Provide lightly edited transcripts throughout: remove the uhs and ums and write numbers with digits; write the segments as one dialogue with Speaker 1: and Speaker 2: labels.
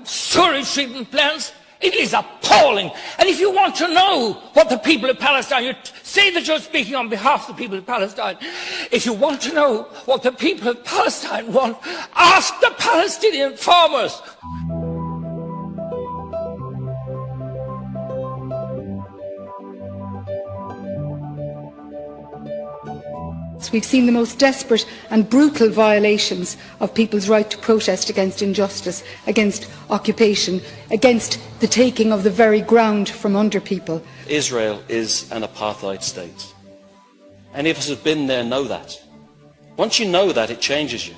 Speaker 1: sewage treatment plants. It is appalling. And if you want to know what the people of Palestine, you say that you're speaking on behalf of the people of Palestine. If you want to know what the people of Palestine want, ask the Palestinian farmers.
Speaker 2: We've seen the most desperate and brutal violations of people's right to protest against injustice, against occupation, against the taking of the very ground from under people.
Speaker 3: Israel is an apartheid state. Any of us who've been there know that. Once you know that, it changes you.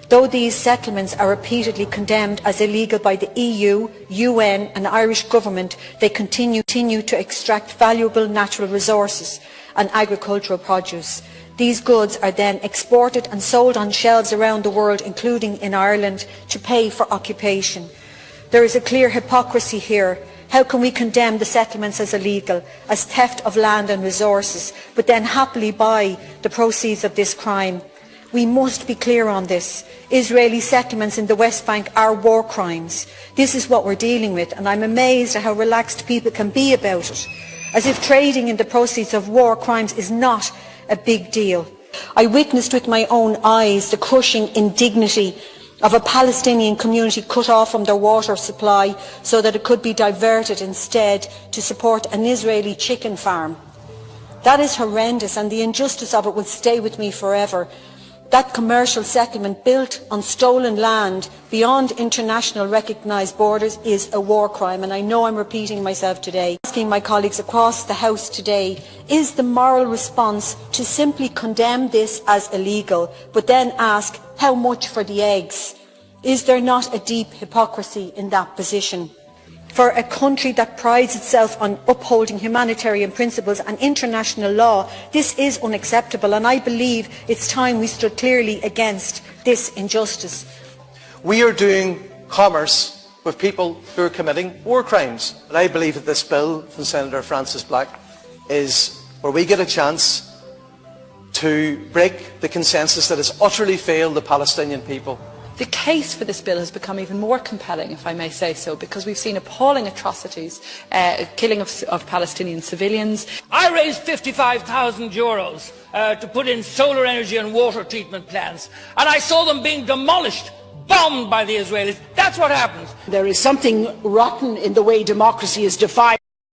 Speaker 4: Though these settlements are repeatedly condemned as illegal by the EU, UN and Irish government, they continue to extract valuable natural resources and agricultural produce. These goods are then exported and sold on shelves around the world, including in Ireland, to pay for occupation. There is a clear hypocrisy here. How can we condemn the settlements as illegal, as theft of land and resources, but then happily buy the proceeds of this crime? We must be clear on this. Israeli settlements in the West Bank are war crimes. This is what we're dealing with, and I'm amazed at how relaxed people can be about it, as if trading in the proceeds of war crimes is not a big deal. I witnessed with my own eyes the crushing indignity of a Palestinian community cut off from their water supply so that it could be diverted instead to support an Israeli chicken farm. That is horrendous, and the injustice of it will stay with me forever. That commercial settlement built on stolen land beyond international recognised borders is a war crime, and I know I'm repeating myself today. Asking my colleagues across the House today, is the moral response to simply condemn this as illegal, but then ask how much for the eggs? Is there not a deep hypocrisy in that position? For a country that prides itself on upholding humanitarian principles and international law, this is unacceptable, and I believe it's time we stood clearly against this injustice.
Speaker 5: We are doing commerce with people who are committing war crimes, and I believe that this bill from Senator Francis Black is where we get a chance to break the consensus that has utterly failed the Palestinian people.
Speaker 6: The case for this bill has become even more compelling, if I may say so, because we've seen appalling atrocities, killing of Palestinian civilians.
Speaker 1: I raised €55,000 to put in solar energy and water treatment plants, and I saw them being demolished, bombed by the Israelis. That's what happens.
Speaker 7: There is something rotten in the way democracy is defined.